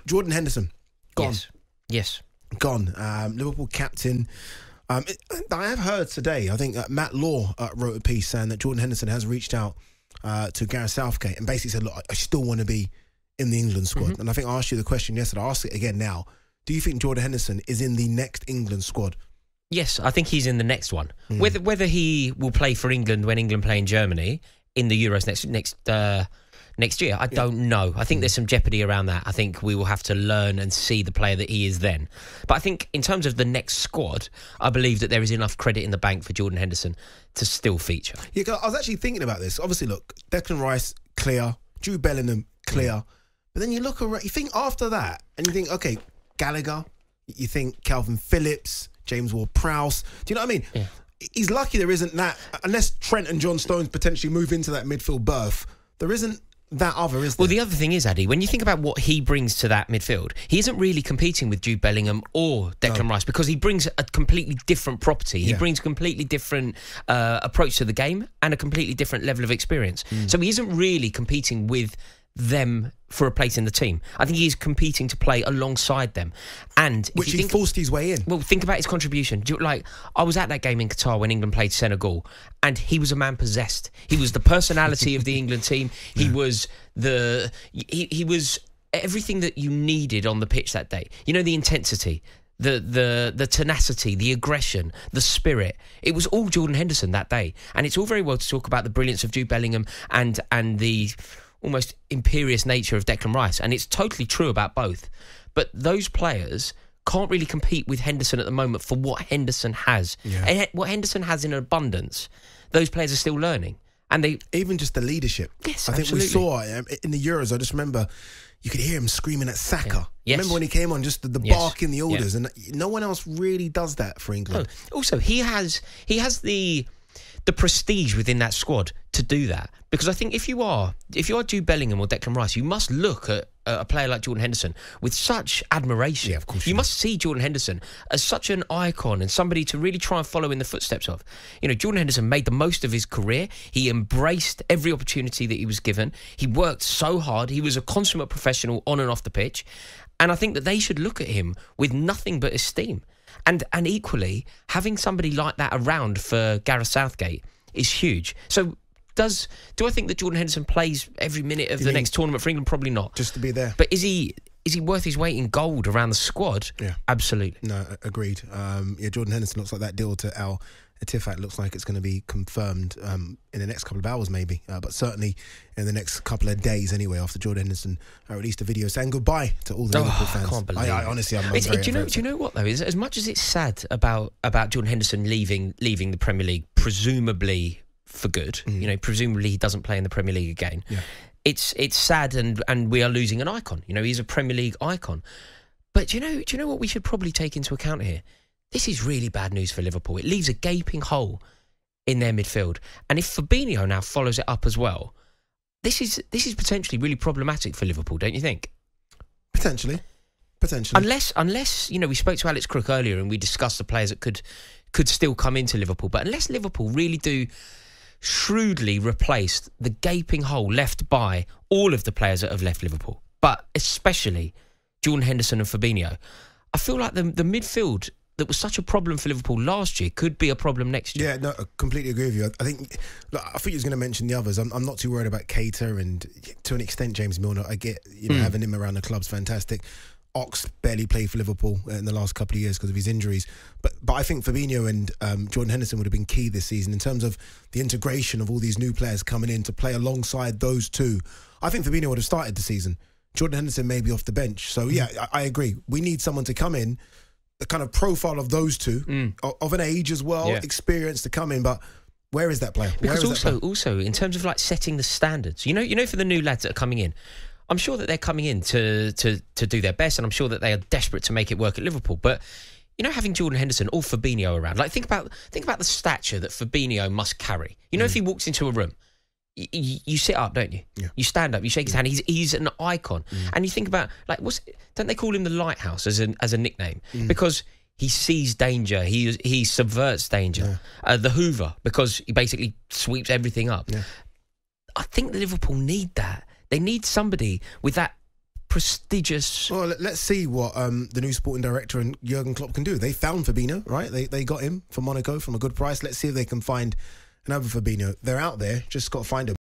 Jordan Henderson, gone. Yes. Gone. Liverpool captain. I have heard today, I think Matt Law wrote a piece saying that Jordan Henderson has reached out to Gareth Southgate and basically said, look, I still want to be in the England squad. And I think I asked you the question yesterday, I'll ask it again now. Do you think Jordan Henderson is in the next England squad? Yes, I think he's in the next one. Whether he will play for England when England play in Germany in the Euros next year, I don't know. I think there's some jeopardy around that. I think we will have to learn and see the player that he is then. But I think in terms of the next squad, I believe that there is enough credit in the bank for Jordan Henderson to still feature. Yeah, I was actually thinking about this. Obviously, look, Declan Rice, clear. Jude Bellingham, clear. But then you look around, you think after that, and you think, okay, Gallagher, you think Calvin Phillips, James Ward-Prowse. Do you know what I mean? Yeah. He's lucky there isn't that, unless Trent and John Stones potentially move into that midfield berth, there isn't that other, is there? Well, the other thing is, Addy, when you think about what he brings to that midfield, he isn't really competing with Jude Bellingham or Declan Rice because he brings a completely different property. He brings a completely different approach to the game and a completely different level of experience. So he isn't really competing with them for a place in the team. I think he's competing to play alongside them. And which he forced his way in. Well, think about his contribution. Like, I was at that game in Qatar when England played Senegal, and he was a man possessed. He was the personality of the England team. He was he was everything that you needed on the pitch that day. You know, the intensity, the tenacity, the aggression, the spirit. It was all Jordan Henderson that day. And it's all very well to talk about the brilliance of Jude Bellingham and the almost imperious nature of Declan Rice, and it's totally true about both. But those players can't really compete with Henderson at the moment for what Henderson has. And what Henderson has in abundance, those players are still learning. And they even just the leadership. Yes, I think absolutely. we saw in the Euros. I just remember you could hear him screaming at Saka. Yes. Remember when he came on, just the bark in the orders, and no one else really does that for England. Oh. Also, he has the prestige within that squad to do that, because I think if you are Jude Bellingham or Declan Rice, you must look at a player like Jordan Henderson with such admiration. Yeah, of course. You must see Jordan Henderson as such an icon and somebody to really try and follow in the footsteps of. You know, Jordan Henderson made the most of his career. He embraced every opportunity that he was given. He worked so hard. He was a consummate professional on and off the pitch. And I think that they should look at him with nothing but esteem. And equally, having somebody like that around for Gareth Southgate is huge. So do I think that Jordan Henderson plays every minute of the next tournament for England? Probably not. Just to be there. But is he worth his weight in gold around the squad? Yeah. Absolutely. No, agreed. Jordan Henderson looks like that deal to Al-Ettifaq looks like it's going to be confirmed in the next couple of hours maybe, but certainly in the next couple of days anyway, after Jordan Henderson released a video saying goodbye to all the Liverpool fans. I can't believe I honestly, I'm very do you know what though? As much as it's sad about Jordan Henderson leaving the Premier League, presumably for good, you know, presumably he doesn't play in the Premier League again. Yeah. It's sad and we are losing an icon. You know, he's a Premier League icon. But do you know what we should probably take into account here? This is really bad news for Liverpool. It leaves a gaping hole in their midfield. And if Fabinho now follows it up as well, this is potentially really problematic for Liverpool, don't you think? Potentially. Unless you know, we spoke to Alex Crook earlier and we discussed the players that could still come into Liverpool. But unless Liverpool really do shrewdly replace the gaping hole left by all of the players that have left Liverpool, but especially Jordan Henderson and Fabinho, I feel like the midfield that was such a problem for Liverpool last year could be a problem next year. Yeah, no, I completely agree with you. I think you was going to mention the others. I'm not too worried about Keita and, to an extent, James Milner. I get, having him around the club's fantastic. Ox barely played for Liverpool in the last couple of years because of his injuries. But I think Fabinho and Jordan Henderson would have been key this season in terms of the integration of all these new players coming in to play alongside those two. I think Fabinho would have started the season. Jordan Henderson may be off the bench. So, yeah, I agree. We need someone to come in, the kind of profile of those two, of an age as well, experience to come in. But where is that player? Because also, in terms of like setting the standards, you know, for the new lads that are coming in, I'm sure that they're coming in to do their best, and I'm sure that they are desperate to make it work at Liverpool. But you know, having Jordan Henderson or Fabinho around, like think about the stature that Fabinho must carry. You know, if he walks into a room, you sit up, don't you? Yeah. You stand up, you shake his hand. He's an icon, and you think about like don't they call him the Lighthouse as a nickname because he sees danger, he subverts danger. The Hoover because he basically sweeps everything up. Yeah. I think Liverpool need that. They need somebody with that prestigious. Well, let's see what the new sporting director and Jurgen Klopp can do. They found Fabinho, right? They got him from Monaco from a good price. Let's see if they can find another Fabinho. They're out there, just got to find him.